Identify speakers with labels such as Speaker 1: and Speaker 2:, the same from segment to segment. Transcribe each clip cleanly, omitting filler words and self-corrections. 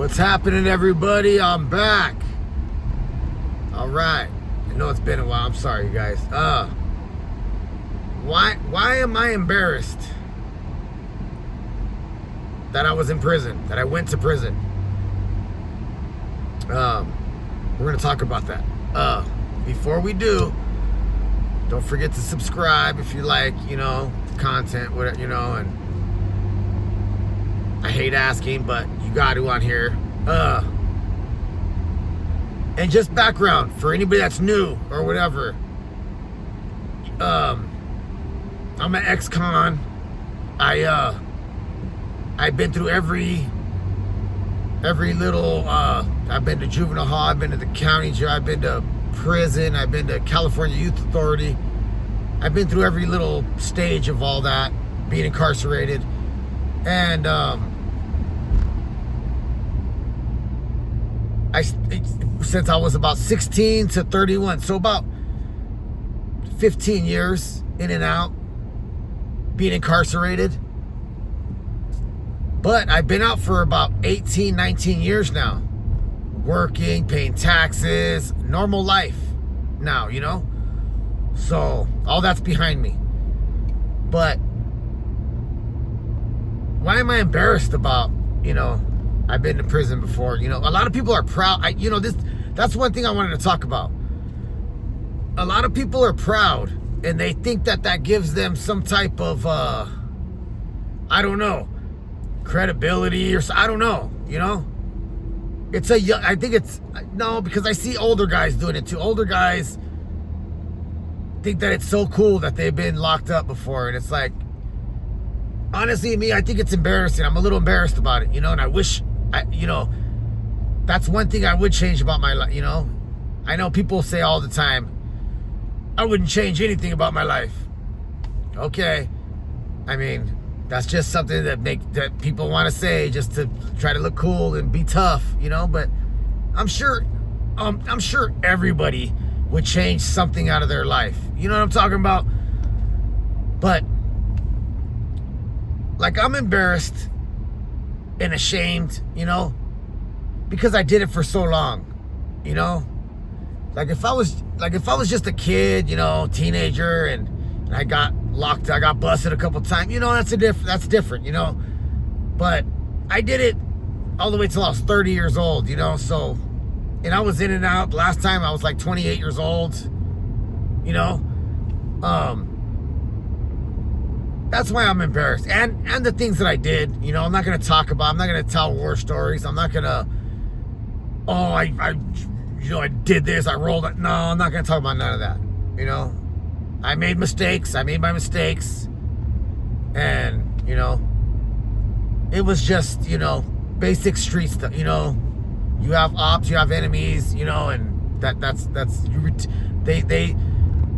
Speaker 1: What's happening, everybody? I'm back. All right. I know it's been a while. I'm sorry, you guys. Why am I embarrassed that I was in prison, that I went to prison? We're gonna talk about that. Before we do, don't forget to subscribe if you like, content, whatever, and I hate asking, but you got to on here. And just background for anybody that's new or whatever. I'm an ex-con. I've been through every little. I've been to juvenile hall. I've been to the county jail. I've been to prison. I've been to California Youth Authority. I've been through every little stage of all that, being incarcerated, and since I was about 16 to 31, so about 15 years in and out, being incarcerated. But I've been out for about 18, 19 years now, working, paying taxes, normal life now, So all that's behind me. But why am I embarrassed about, I've been to prison before. A lot of people are proud. That's one thing I wanted to talk about. A lot of people are proud, and they think that gives them some type of, I don't know, credibility or I don't know. I think it's no, because I see older guys doing it too. Older guys think that it's so cool that they've been locked up before, and it's like, honestly, me, I think it's embarrassing. I'm a little embarrassed about it, and I wish. That's one thing I would change about my life, I know people say all the time, I wouldn't change anything about my life. Okay. I mean, that's just something that people want to say just to try to look cool and be tough, but I'm sure everybody would change something out of their life. You know what I'm talking about? But like, I'm embarrassed and ashamed, because I did it for so long, like if I was just a kid, teenager, and I got busted a couple times, that's different, but I did it all the way till I was 30 years old, so, and I was in and out. Last time I was like 28 years old, that's why I'm embarrassed. And the things that I did, I'm not going to talk about. I'm not going to tell war stories. I'm not going to, I did this, I rolled it. No, I'm not going to talk about none of that. I made mistakes. I made my mistakes. And, it was just, basic street stuff. You have ops, you have enemies, and that's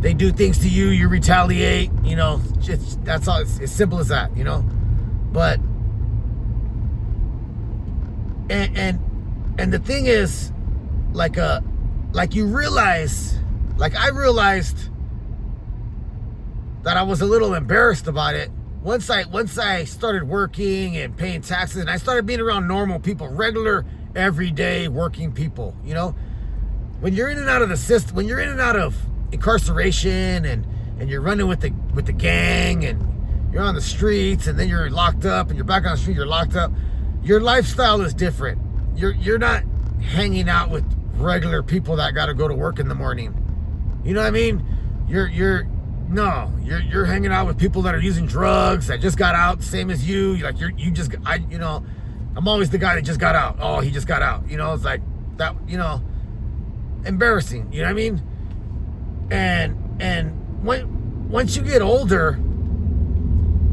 Speaker 1: they do things to you, you retaliate, that's all. It's as simple as that, but and the thing is, like you realize, like I realized that I was a little embarrassed about it once I started working and paying taxes, and I started being around normal people, regular, everyday working people. When you're in and out of the system, when you're in and out of incarceration, and you're running with the gang, and you're on the streets, and then you're locked up, and you're back on the street, you're locked up, your lifestyle is different. You're not hanging out with regular people that got to go to work in the morning. You know what I mean? You're hanging out with people that are using drugs, that just got out, same as you. Like I'm always the guy that just got out. Oh, he just got out. It's like that. Embarrassing. You know what I mean? And once you get older,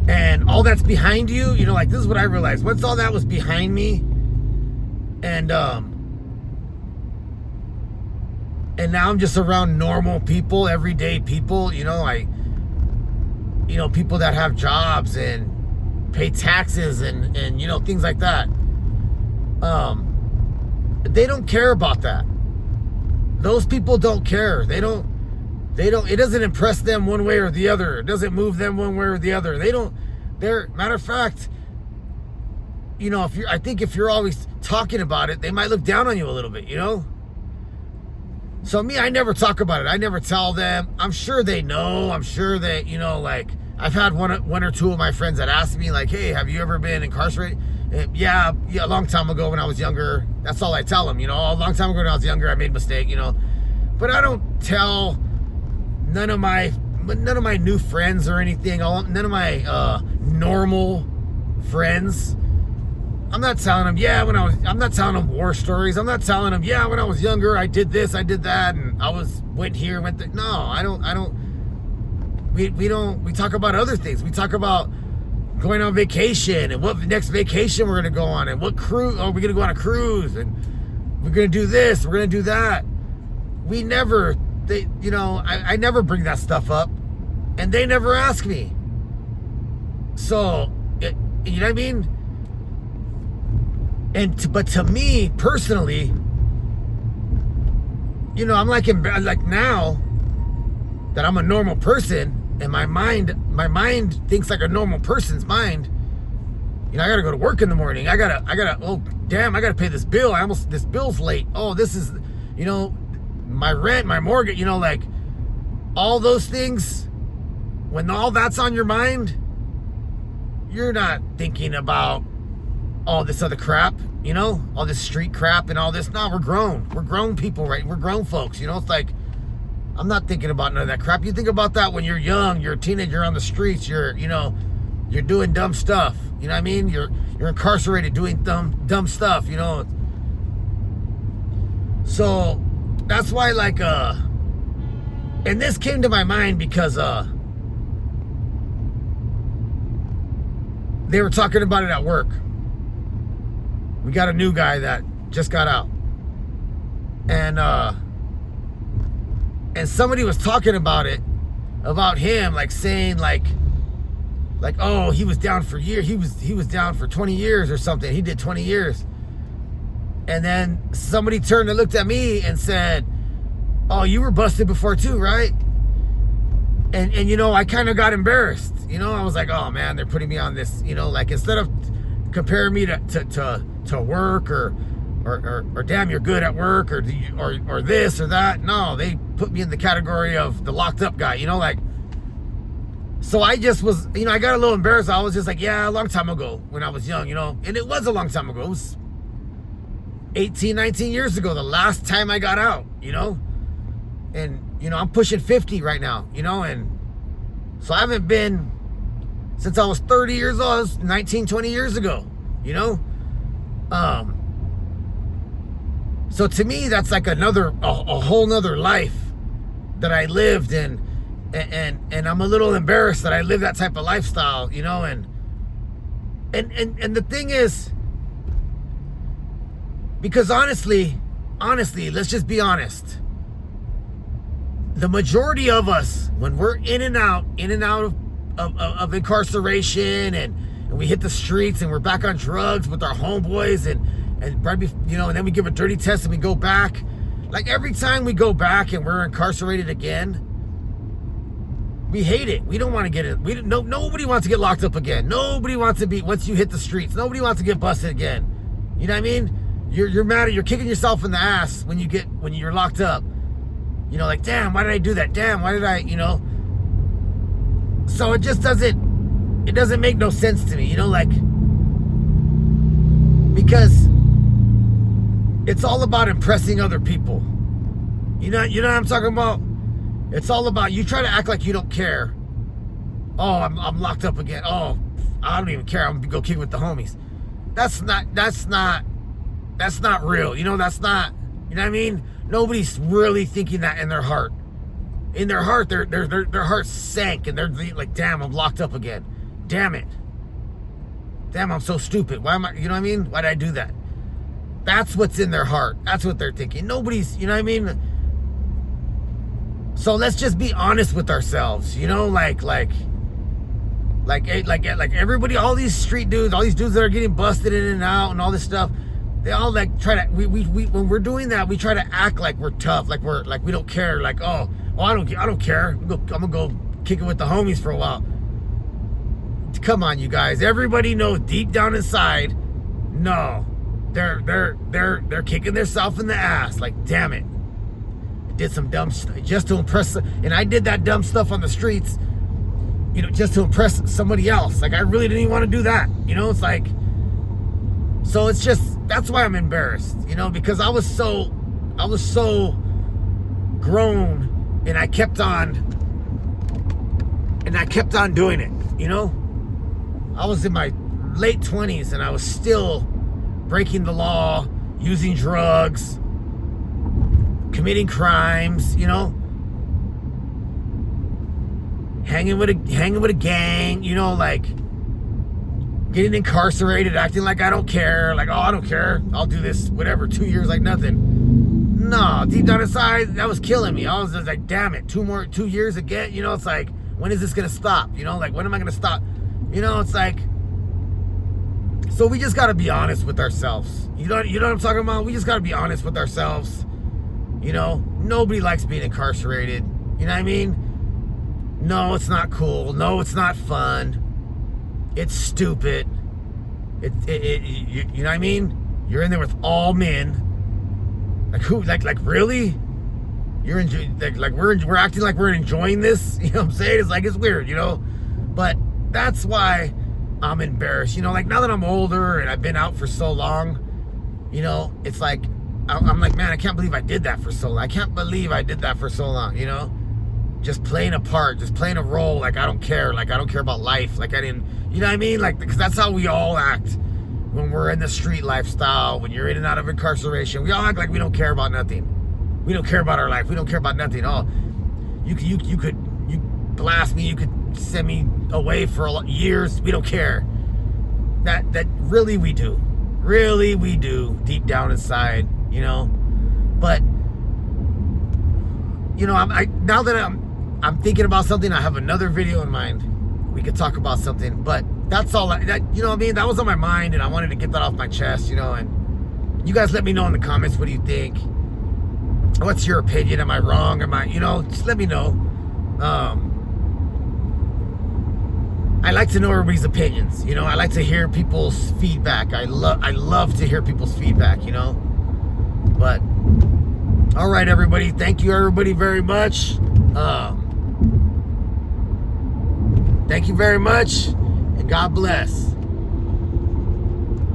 Speaker 1: and all that's behind you, like, this is what I realized. Once all that was behind me, and now I'm just around normal people, everyday people, people that have jobs and pay taxes and things like that. They don't care about that. Those people don't care. They don't, it doesn't impress them one way or the other. It doesn't move them one way or the other. Matter of fact, you know, I think if you're always talking about it, they might look down on you a little bit, you know? So me, I never talk about it. I never tell them. I'm sure they know. I'm sure that, you know, like, I've had one or two of my friends that asked me, like, hey, have you ever been incarcerated? And yeah, a long time ago when I was younger. That's all I tell them, you know. A long time ago when I was younger, I made a mistake, you know. But I don't tell none of my new friends or anything. None of my normal friends. I'm not telling them, I'm not telling them war stories. I'm not telling them, when I was younger, I did this, I did that, and went here, went there. No, I don't. We talk about other things. We talk about going on vacation and what next vacation we're going to go on and what cruise, we're going to go on a cruise and we're going to do this, we're going to do that. I never bring that stuff up and they never ask me. So, you know what I mean? But to me personally, you know, I'm like now that I'm a normal person and my mind thinks like a normal person's mind. You know, I gotta go to work in the morning. I gotta, oh damn, I gotta pay this bill. This bill's late. Oh, this is, you know, my rent, my mortgage, you know, like all those things. When all that's on your mind, you're not thinking about all this other crap, you know, all this street crap and all this. No, we're grown people, right? We're grown folks, you know. It's like, I'm not thinking about none of that crap. You think about that when you're young, you're a teenager on the streets, you're doing dumb stuff, you know what I mean? You're incarcerated doing dumb stuff, you know. So that's why, like, and this came to my mind because they were talking about it at work. We got a new guy that just got out. And somebody was talking about him, like saying like, oh, he was down for years. He was down for 20 years or something. He did 20 years. And then somebody turned and looked at me and said, oh, you were busted before too, right? And you know, I kind of got embarrassed. You know, I was like, oh man, they're putting me on this, you know, like instead of comparing me to work or damn, you're good at work or this or that. No, they put me in the category of the locked up guy, you know, like. So I just was, you know, I got a little embarrassed. I was just like, yeah, a long time ago when I was young, you know, and it was a long time ago. It was 18, 19 years ago, the last time I got out, you know, and, you know, I'm pushing 50 right now, you know, and so I haven't been since I was 30 years old. It was 19, 20 years ago, you know. So to me, that's like a whole nother life that I lived in, and I'm a little embarrassed that I live that type of lifestyle, you know, and the thing is, because honestly, let's just be honest. The majority of us, when we're in and out of incarceration and we hit the streets and we're back on drugs with our homeboys and right, you know, and then we give a dirty test and we go back. Like every time we go back and we're incarcerated again, we hate it. We don't want to get it. Nobody wants to get locked up again. Nobody wants to be, once you hit the streets, nobody wants to get busted again. You know what I mean? You're mad at, you're kicking yourself in the ass when you're locked up. You know, like, damn, why did I do that? Damn, why did I, you know? So it just doesn't make no sense to me, you know, like, because it's all about impressing other people. You know what I'm talking about? It's all about, you try to act like you don't care. Oh, I'm locked up again. Oh, I don't even care. I'm gonna go kick with the homies. That's not real. You know, that's not, you know what I mean? Nobody's really thinking that in their heart. In their heart, their heart sank and they're like, damn, I'm locked up again. Damn it. Damn, I'm so stupid. Why am I, you know what I mean? Why did I do that? That's what's in their heart. That's what they're thinking. Nobody's, you know what I mean? So let's just be honest with ourselves, you know, like everybody, all these street dudes, all these dudes that are getting busted in and out and all this stuff, they all like try to, we when we're doing that, we try to act like we're tough, like we don't care, like, oh, well, I don't care. I'm gonna go kick it with the homies for a while. Come on, you guys. Everybody knows deep down inside No, they're kicking themselves in the ass. Like, damn it, I did some dumb stuff just to impress, and I did that dumb stuff on the streets, you know, just to impress somebody else. Like, I really didn't even want to do that. You know, it's like, so it's just, that's why I'm embarrassed, you know, because I was so grown, and I kept on doing it, you know. I was in my late 20s and I was still breaking the law, using drugs, committing crimes, you know, hanging with a gang, you know, like getting incarcerated, acting like I don't care, like, oh, I don't care, I'll do this, whatever, 2 years like nothing. No, deep down inside, that was killing me. I was just like, damn it, 2 years again, you know. It's like, when is this gonna stop? You know, like, when am I gonna stop? You know, it's like, so we just gotta be honest with ourselves. You know what I'm talking about? We just gotta be honest with ourselves. You know, nobody likes being incarcerated. You know what I mean? No, it's not cool. No, it's not fun. It's stupid. You know what I mean? You're in there with all men. Like, who? Like really? You're enjoying, like we're acting like we're enjoying this. You know what I'm saying? It's like, it's weird, you know. But that's why I'm embarrassed. You know, like, now that I'm older and I've been out for so long, you know, it's like, I'm like, man, I can't believe I did that for so long. I can't believe I did that for so long, you know? Just playing a part, just playing a role, like I don't care. Like, I don't care about life. Like, I didn't, you know what I mean? Like, because that's how we all act when we're in the street lifestyle, when you're in and out of incarceration. We all act like we don't care about nothing. We don't care about our life. We don't care about nothing. Oh, you blast me, you could send me away for years. We don't care. That really we do. Really we do, deep down inside, you know. But, you know, now that I'm thinking about something, I have another video in mind. We could talk about something, but that's all that, you know what I mean? That was on my mind, and I wanted to get that off my chest, you know. And you guys let me know in the comments, what do you think? What's your opinion? Am I wrong? Am I, you know, just let me know. I like to know everybody's opinions, you know. I like to hear people's feedback. I love to hear people's feedback, you know. But all right, everybody, thank you everybody very much. Thank you very much, and God bless.